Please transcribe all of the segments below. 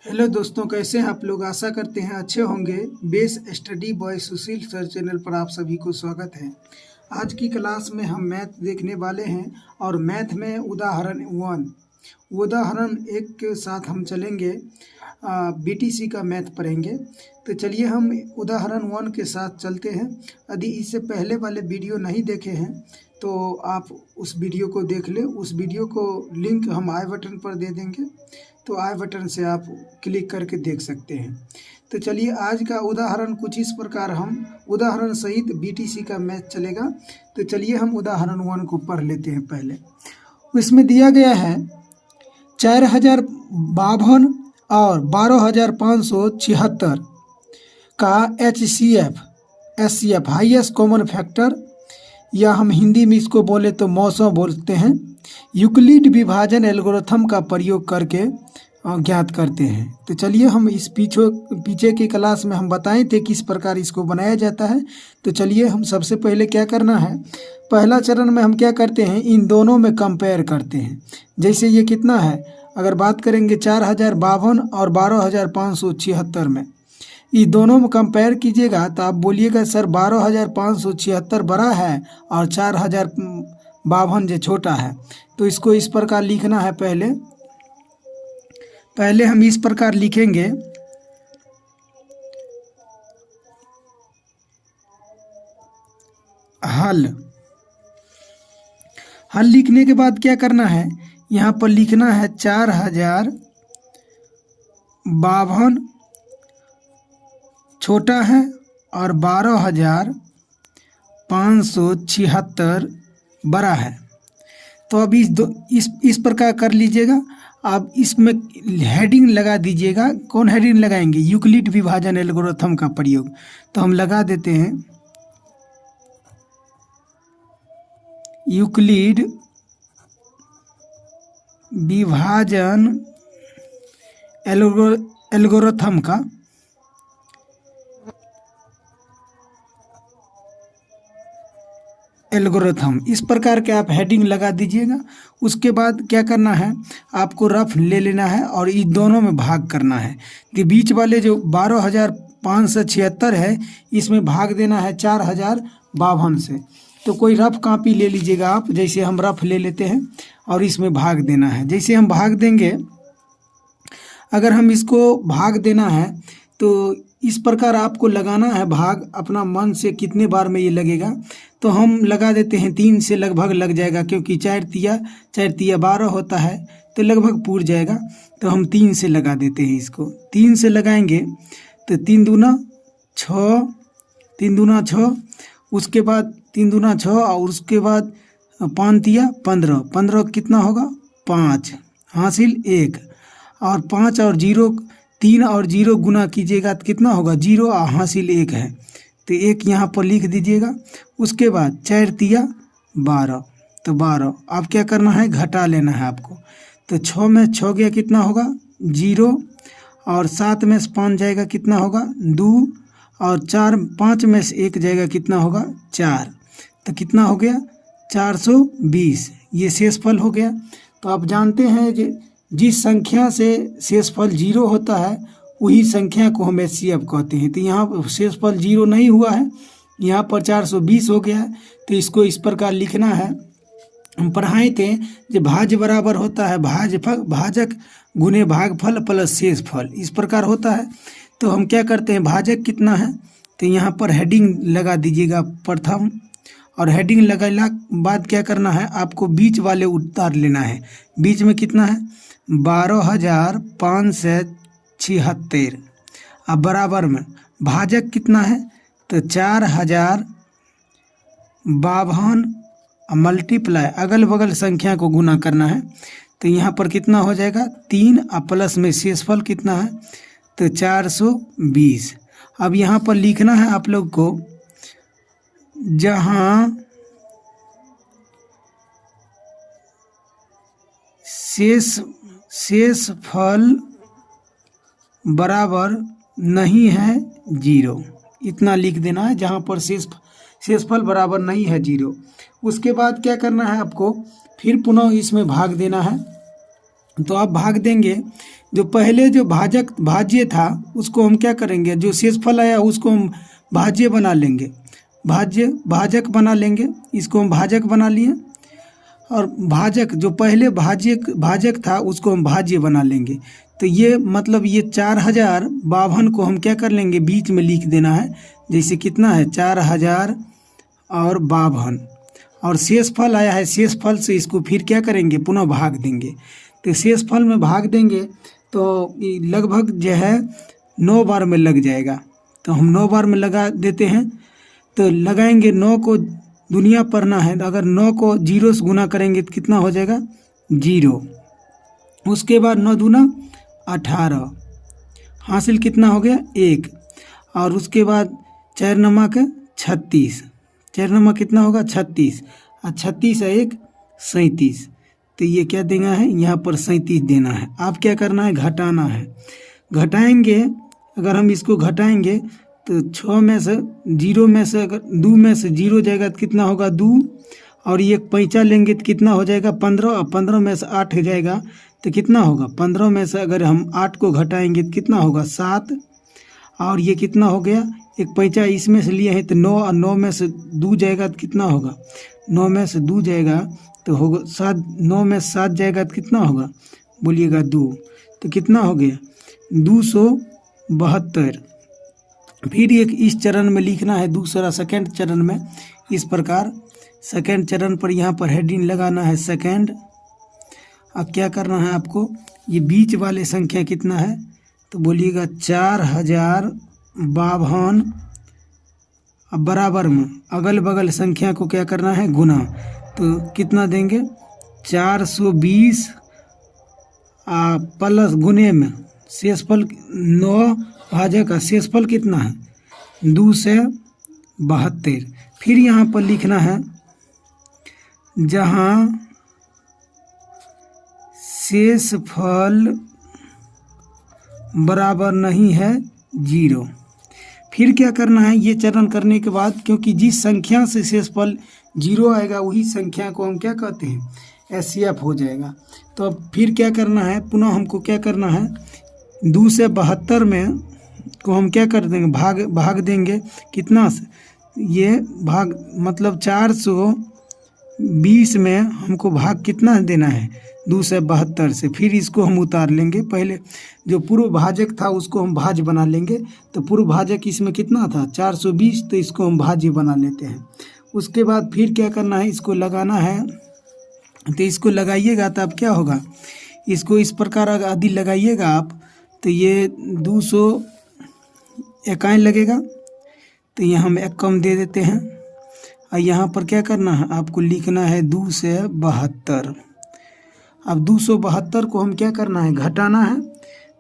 Hello दोस्तों, कैसे हैं आप लोग। आशा करते हैं अच्छे होंगे। बेस स्टडी बॉय सुशील सर चैनल पर आप सभी को स्वागत है। आज की क्लास में हम मैथ देखने वाले हैं और मैथ में उदाहरण 1 उदाहरण 1 के साथ हम चलेंगे। बीटीसी का मैथ पढ़ेंगे। तो चलिए हम उदाहरण 1 के साथ चलते हैं। यदि इससे पहले वाले वीडियो नहीं देखे हैं तो आप उस वीडियो को देख लें। उस वीडियो को लिंक हम आई बटन पर दे देंगे, तो आई बटन से आप क्लिक करके देख सकते हैं। तो चलिए आज का उदाहरण कुछ इस प्रकार, हम उदाहरण सहित बीटीसी का मैथ चलेगा। तो चलिए हम उदाहरण 1 को पढ़ लेते हैं। पहले इसमें दिया गया है 4052 और 12576 का HCF हाईएस्ट कॉमन फैक्टर, या हम हिंदी में इसको बोले तो मौसम बोलते हैं, यूक्लिड विभाजन एल्गोरिथम का प्रयोग करके ज्ञात करते हैं। तो चलिए हम इस पीछे की क्लास में हम बताए थे किस प्रकार इसको बनाया जाता है। तो चलिए हम सबसे पहले क्या करना है, पहला चरण में हम क्या करते हैं, इन दोनों में कंपेयर करते हैं। जैसे ये कितना है, अगर बात करेंगे 4052 और 12576 में, ये दोनों में कंपेयर कीजिएगा तो आप बोलिएगा सर 12576 बड़ा है और 4052 जो छोटा है। तो इसको इस प्रकार लिखना है। पहले हम इस प्रकार लिखेंगे, हल लिखने के बाद क्या करना है, यहाँ पर लिखना है 4052 छोटा है और 12576 बड़ा है। तो अब इस प्रकार कर लीजिएगा। आप इसमें हेडिंग लगा दीजिएगा। कौन हेडिंग लगाएंगे, यूक्लिड विभाजन एल्गोरिथम का प्रयोग। तो हम लगा देते हैं यूक्लिड विभाजन एल्गोरिथम का एल्गोरिथम, इस प्रकार के आप हेडिंग लगा दीजिएगा। उसके बाद क्या करना है, आपको रफ ले लेना है और इस दोनों में भाग करना है। कि बीच वाले जो 12576 है, इसमें भाग देना है 4052 से। तो कोई रफ कॉपी ले लीजिएगा आप, जैसे हम रफ ले लेते हैं और इसमें भाग देना है। जैसे हम भाग देंगे, अगर हम इसको भाग देना है तो इस प्रकार आपको लगाना है भाग अपना मन से, कितने बार में ये लगेगा। तो हम लगा देते हैं 3 से लगभग लग जाएगा, क्योंकि 4 तिया 12 होता है, तो लगभग पूर जाएगा। तो हम 3 से लगा देते हैं। इसको 3 से लगाएंगे तो 3 दूना 6, उसके बाद 3 दूना 6 और उसके बाद 5 तिया 15 कितना होगा 5 हासिल 1, और 5 और 0 3 और 0 गुना कीजिएगा तो कितना होगा 0 हासिल 1 है। तो 1 यहाँ पर लिख दीजिएगा। उसके बाद 4 तिया 12, तो 12 अब क्या करना है, घटा लेना है आपको। तो 6 में 6 गया कितना होगा 0, और 7 में से 5 जाएगा कितना होगा 2, और 5 में से 1 जाएगा कितना होगा 4। तो कितना हो गया 420। ये शेषफल हो गया। तो आप जानते हैं कि जिस संख्या से शेषफल 0 होता है वही संख्या को हम HCF कहते हैं। तो यहाँ शेषफल 0 नहीं हुआ है, यहाँ पर 420 हो गया है। तो इसको इस प्रकार लिखना है। हम पढ़ाए थे कि भाज्य बराबर होता है भाजक गुने भागफल प्लस शेषफल, इस प्रकार होता है। तो हम क्या करते हैं, भाजक कितना है, तो यहाँ पर हेडिंग लगा दीजिएगा प्रथम, और हेडिंग लगाने के बाद क्या करना है, आपको बीच वाले उतार लेना है। बीच में कितना है 12576। अब बराबर में भाजक कितना है, तो 4052 मल्टीप्लाई अगल बगल संख्या को गुना करना है। तो यहाँ पर कितना हो जाएगा 3, और प्लस में शेषफल कितना है, तो 420। अब यहाँ पर लिखना है आप लोग को, जहाँ शेषफल बराबर नहीं है 0, इतना लिख देना है, जहाँ पर शेषफल बराबर नहीं है 0। उसके बाद क्या करना है आपको, फिर पुनः इसमें भाग देना है। तो आप भाग देंगे, जो पहले जो भाज्य था उसको हम क्या करेंगे, जो शेषफल आया उसको हम भाज्य बना लेंगे, भाजक बना लेंगे। इसको हम भाजक बना लिए, और भाजक जो पहले भाजक था उसको हम भाज्य बना लेंगे। तो ये मतलब ये 4052 को हम क्या कर लेंगे, बीच में लिख देना है। जैसे कितना है 4052, और शेषफल आया है, शेषफल से इसको फिर क्या करेंगे, पुनः भाग देंगे। तो शेषफल में भाग देंगे तो लगभग जो है 9 बार में लग जाएगा। तो हम 9 बार में लगा देते हैं। तो लगाएंगे, 9 को दुनिया पढ़ना है, तो अगर 9 को 0 से गुना करेंगे तो कितना हो जाएगा 0। उसके बाद 9 दूना 18, हासिल कितना हो गया 1। और उसके बाद 4 नमक 36, 4 नमक कितना होगा 36, और 36 है 1 37। तो ये क्या देना है, यहाँ पर 37 देना है। आप क्या करना है, घटाना है। घटाएंगे, अगर हम इसको घटाएंगे तो 6 में से 0 में से अगर 2 में से 0 जाएगा तो कितना होगा 2, और ये पैंचा लेंगे तो कितना हो जाएगा 15, और 15 में से 8 जाएगा तो कितना होगा 15 में से अगर हम 8 को घटाएंगे तो कितना होगा 7, और ये कितना हो गया, एक पैंचा इसमें से लिए हैं तो 9, और 9 में से 2 जाएगा तो कितना होगा, 9 में से 2 जाएगा तो होगा 7, 9 में 7 जाएगा तो कितना होगा, बोलिएगा 2। तो कितना हो गया 272। फिर एक इस चरण में लिखना है, दूसरा सेकंड चरण में इस प्रकार। सेकंड चरण पर यहाँ पर हेडिंग लगाना है सेकंड। अब क्या करना है आपको, ये बीच वाले संख्या कितना है, तो बोलिएगा 4052। अब बराबर में अगल बगल संख्या को क्या करना है, गुना। तो कितना देंगे 420 प्लस गुने में शेषफल 9 भाजक का शेषफल कितना है 272। फिर यहाँ पर लिखना है, जहाँ शेषफल बराबर नहीं है 0। फिर क्या करना है, ये चरण करने के बाद, क्योंकि जिस संख्या से शेषफल 0 आएगा वही संख्या को हम क्या कहते हैं, एचसीएफ हो जाएगा। तो अब फिर क्या करना है, पुनः हमको क्या करना है, 272 में को हम क्या कर देंगे, भाग देंगे कितना से, ये भाग मतलब 420 में हमको भाग कितना देना है 272 से। फिर इसको हम उतार लेंगे, पहले जो पूर्व भाजक था उसको हम भाज्य बना लेंगे। तो पूर्व भाजक इसमें कितना था 420, तो इसको हम भाज्य बना लेते हैं। उसके बाद फिर क्या करना है, इसको लगाना है। तो इसको लगाइएगा तो अब क्या होगा, इसको इस प्रकार आदि लगाइएगा आप, तो ये 251 लगेगा। तो यहाँ हम 1 कम दे देते हैं, और यहाँ पर क्या करना है, आपको लिखना है 272। अब 272 को हम क्या करना है, घटाना है।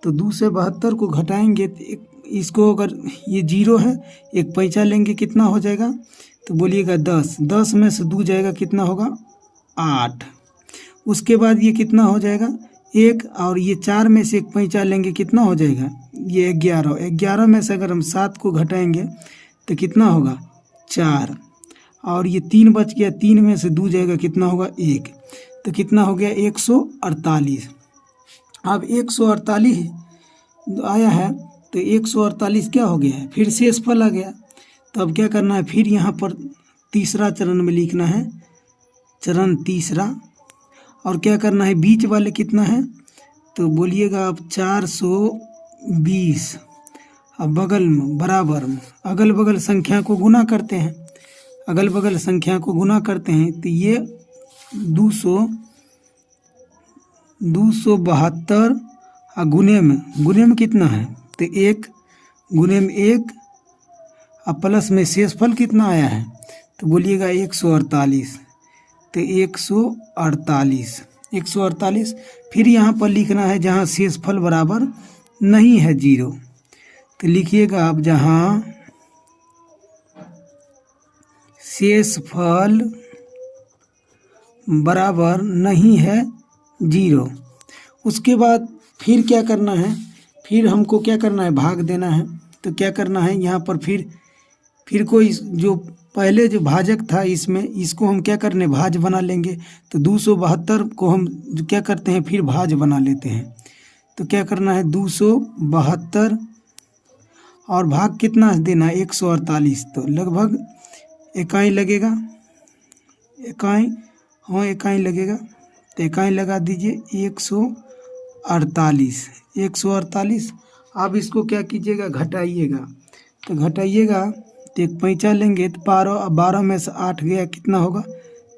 तो 272 को घटाएंगे तो इसको अगर ये 0 है, एक पैंचा लेंगे कितना हो जाएगा, तो बोलिएगा 10। 10 में से 2 जाएगा कितना होगा 8। उसके बाद ये कितना हो जाएगा 1, और ये 4 में से एक पैंचा लेंगे कितना हो जाएगा ये 11। 11 में से अगर हम 7 को घटाएंगे तो कितना होगा 4, और ये 3 बच गया, 3 में से 2 जाएगा कितना होगा 1। तो कितना हो गया 148। अब 148 आया है, तो 148 क्या हो गया है, फिर शेषफल आ गया। तो अब क्या करना है, फिर यहाँ पर तीसरा चरण में लिखना है, चरण तीसरा। और क्या करना है, बीच वाले कितना है, तो बोलिएगा आप 420। अब बगल में बराबर में अगल बगल संख्या को गुना करते हैं, अगल बगल संख्या को गुना करते हैं। तो ये 272 और गुने में कितना है, तो 1 गुने में 1, और प्लस में शेषफल कितना आया है, तो बोलिएगा 148। तो 148। फिर यहाँ पर लिखना है जहाँ शेषफल बराबर नहीं है 0। तो लिखिएगा आप, जहाँ शेषफल बराबर नहीं है 0। उसके बाद फिर क्या करना है, फिर हमको क्या करना है, भाग देना है। तो क्या करना है, यहाँ पर फिर कोई जो पहले जो भाजक था इसमें, इसको हम क्या करने, भाज्य बना लेंगे। तो 272 को हम क्या करते हैं, फिर भाज्य बना लेते हैं। तो क्या करना है 272 और भाग कितना देना है 148, तो लगभग इकाई लगेगा, इकाई, हाँ इकाई लगेगा, तो इकाई लगा दीजिए 148, 148। आप इसको क्या कीजिएगा घटाइएगा, तो घटाइएगा तो एक पैंचा लेंगे तो 12, 12 में से 8 गया कितना होगा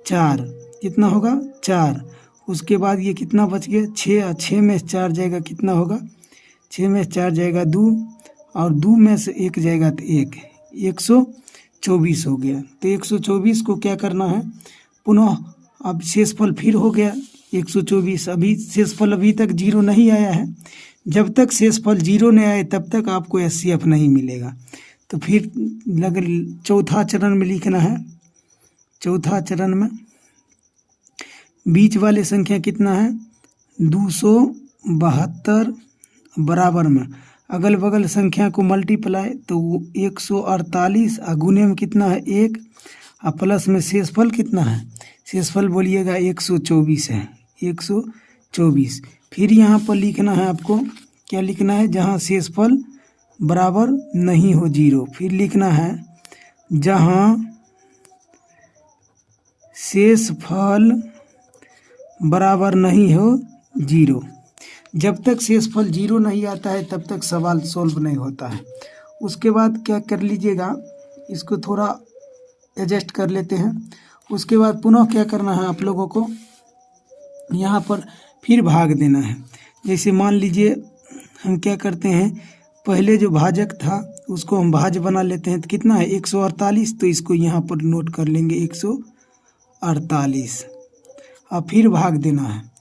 4, कितना होगा 4। उसके बाद ये कितना बच गया 6, 6 में से 4 जाएगा कितना होगा 6 में से 4 जाएगा 2 और 2 में से 1 जाएगा तो 1, 124 हो गया। तो 124 को क्या करना है पुनः, अब शेषफल फिर हो गया 124, अभी शेषफल अभी तक 0 नहीं आया है, जब तक शेषफल 0 नहीं आए तब तक आपको एचसीएफ नहीं मिलेगा। तो फिर चौथा चरण में लिखना है, चौथा चरण में बीच वाले संख्या कितना है 272 बराबर में अगल बगल संख्या को मल्टीप्लाई तो 148 गुने में कितना है 1 और प्लस में शेषफल कितना है, शेषफल बोलिएगा 124 है, 124। फिर यहाँ पर लिखना है आपको, क्या लिखना है जहाँ शेषफल बराबर नहीं हो 0, फिर लिखना है जहाँ शेषफल बराबर नहीं हो 0। जब तक शेषफल 0 नहीं आता है तब तक सवाल सॉल्व नहीं होता है। उसके बाद क्या कर लीजिएगा, इसको थोड़ा एडजस्ट कर लेते हैं। उसके बाद पुनः क्या करना है आप लोगों को, यहाँ पर फिर भाग देना है। जैसे मान लीजिए हम क्या करते हैं, पहले जो भाजक था उसको हम भाज्य बना लेते हैं, तो कितना है 148, तो इसको यहाँ पर नोट कर लेंगे 148 और फिर भाग देना है।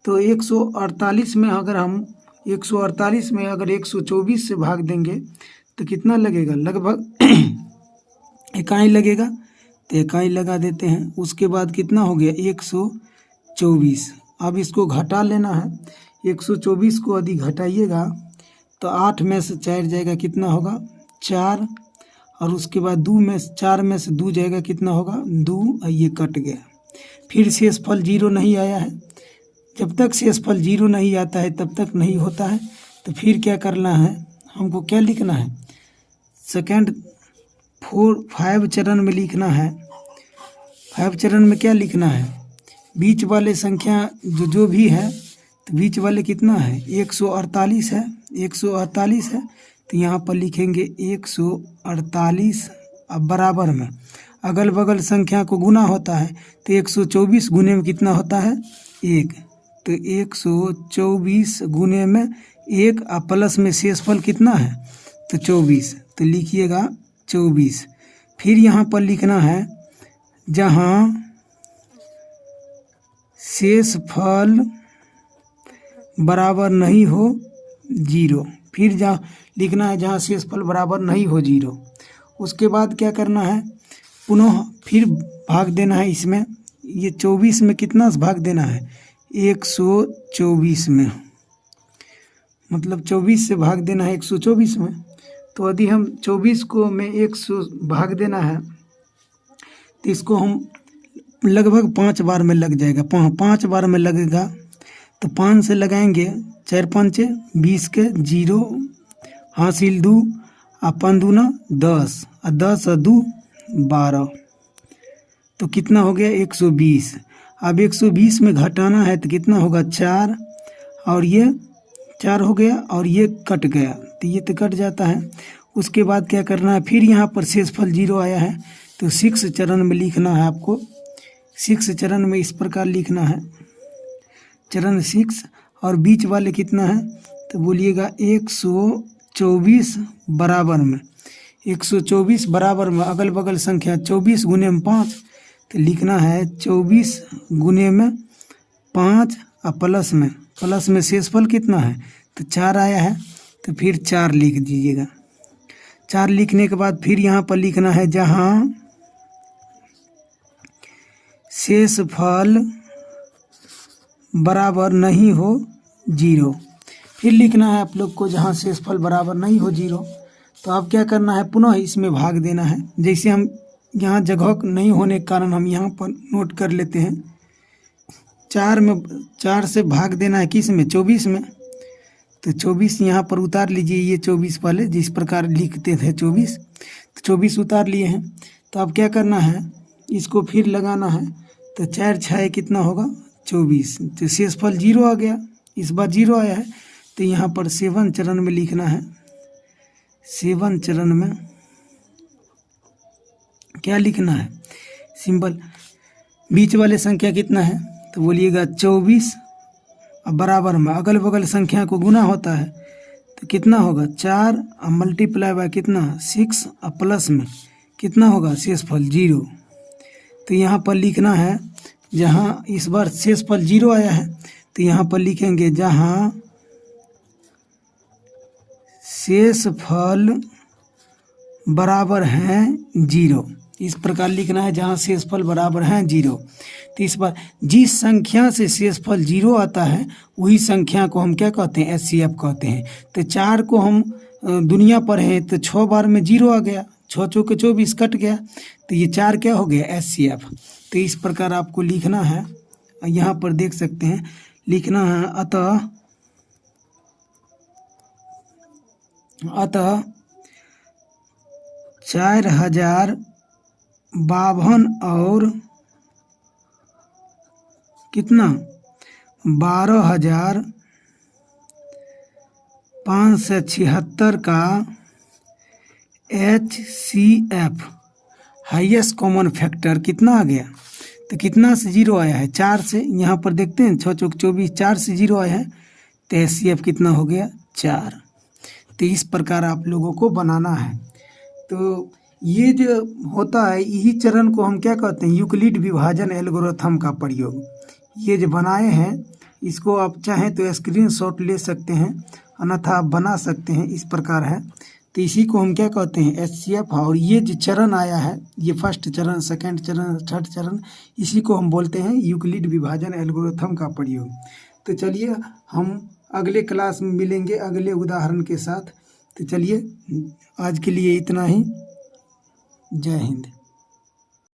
तो 148 में अगर हम 148 में अगर 124 से भाग देंगे तो कितना लगेगा, लगभग इकाई लगेगा, तो इकाई लगा देते हैं। उसके बाद कितना हो गया 124। अब इसको घटा लेना है, 124 को यदि घटाइएगा तो 8 में से 4 जाएगा कितना होगा 4, और उसके बाद 2 में 4 में से 2 जाएगा कितना होगा 2, और ये कट गया। फिर शेषफल 0 नहीं आया है, जब तक शेषफल 0 नहीं आता है तब तक नहीं होता है। तो फिर क्या करना है हमको, क्या लिखना है सेकंड 5 चरण में लिखना है। 5 चरण में क्या लिखना है, बीच वाले संख्या जो भी है, तो बीच वाले कितना है 148 है, 148 है, तो यहाँ पर लिखेंगे 148। अब बराबर में अगल बगल संख्या को गुना होता है, तो 124 गुने में कितना होता है 1, तो 124 गुने में 1 और प्लस में शेषफल कितना है तो 24, तो लिखिएगा 24। फिर यहाँ पर लिखना है जहाँ शेषफल बराबर नहीं हो 0, फिर जहाँ लिखना है जहाँ शेषफल बराबर नहीं हो 0। उसके बाद क्या करना है पुनः फिर भाग देना है इसमें, ये 24 में कितना भाग देना है 124 में, मतलब 24 से भाग देना है 124 में। तो यदि हम 24 को में 100 भाग देना है तो इसको हम लगभग 5 बार में लग जाएगा, 5 बार में लगेगा। तो 5 से लगाएंगे 4 5 20 के 0 हासिल 2 और 5 दूना 10 और 10 और 2 12, तो कितना हो गया 120। अब 120 में घटाना है तो कितना होगा 4, और ये 4 हो गया और ये कट गया, तो ये तो कट जाता है। उसके बाद क्या करना है, फिर यहाँ पर शेषफल 0 आया है, तो 6 चरण में लिखना है आपको। 6 चरण में इस प्रकार लिखना है, चरण 6, और बीच वाले कितना है तो बोलिएगा 124 बराबर में, 124 बराबर में अगल बगल संख्या 24 गुने में 5, तो लिखना है 24 गुने में 5 और प्लस में शेषफल कितना है तो 4 आया है, तो फिर 4 लिख दीजिएगा। 4 लिखने के बाद फिर यहाँ पर लिखना है जहाँ शेषफल बराबर नहीं हो 0, फिर लिखना है आप लोग को जहाँ शेषफल बराबर नहीं हो 0। तो अब क्या करना है पुनः इसमें भाग देना है। जैसे हम यहाँ जगह नहीं होने के कारण हम यहाँ पर नोट कर लेते हैं, 4 से भाग देना है किस में 24 में, तो 24 यहाँ पर उतार लीजिए, ये 24 पहले जिस प्रकार लिखते थे 24, तो 24 उतार लिए हैं। तो अब क्या करना है, इसको फिर लगाना है। तो 4 6 कितना होगा 24, तो शेषफल 0 आ गया, इस बार 0 आया है। तो यहाँ पर 7 चरण में लिखना है। 7 चरण में क्या लिखना है, सिंबल बीच वाले संख्या कितना है, तो बोलिएगा 24, अब बराबर में अगल बगल संख्या को गुना होता है तो कितना होगा 4, और मल्टीप्लाई बाय कितना 6, और प्लस में कितना होगा शेषफल 0। तो यहाँ पर लिखना है, जहाँ इस बार शेषफल 0 आया है तो यहाँ पर लिखेंगे जहाँ शेषफल बराबर हैं 0, इस प्रकार लिखना है, जहाँ शेषफल बराबर हैं 0। तो इस बार जिस संख्या से शेषफल 0 आता है वही संख्या को हम क्या कहते हैं, एचसीएफ कहते हैं। तो 4 को हम दुनिया पर हैं तो 6 बार में 0 आ गया, 6 चौके 24 कट गया, तो ये 4 क्या हो गया एचसीएफ। तो इस प्रकार आपको लिखना है, यहाँ पर देख सकते हैं लिखना है, अतः 4052 और कितना 12,576 का HCF हाईएस्ट कॉमन फैक्टर कितना आ गया, तो कितना से 0 आया है 4 से, यहाँ पर देखते हैं 6 चौक 24, 4 से 0 आया है तो HCF कितना हो गया 4। तो इस प्रकार आप लोगों को बनाना है। तो ये जो होता है यही चरण को हम क्या कहते हैं, यूक्लिड विभाजन एल्गोरिथम का प्रयोग। ये जो बनाए हैं इसको आप चाहें तो स्क्रीनशॉट ले सकते हैं, अन्यथा आप बना सकते हैं, इस प्रकार है। तो इसी को हम क्या कहते हैं एचसीएफ। और ये जो चरण आया है, ये फर्स्ट चरण, सेकंड चरण, थर्ड चरण, इसी को हम बोलते हैं यूक्लिड विभाजन एल्गोरिथम का प्रयोग। तो चलिए हम अगले क्लास में मिलेंगे अगले उदाहरण के साथ। तो चलिए आज के लिए इतना ही। जय हिंद।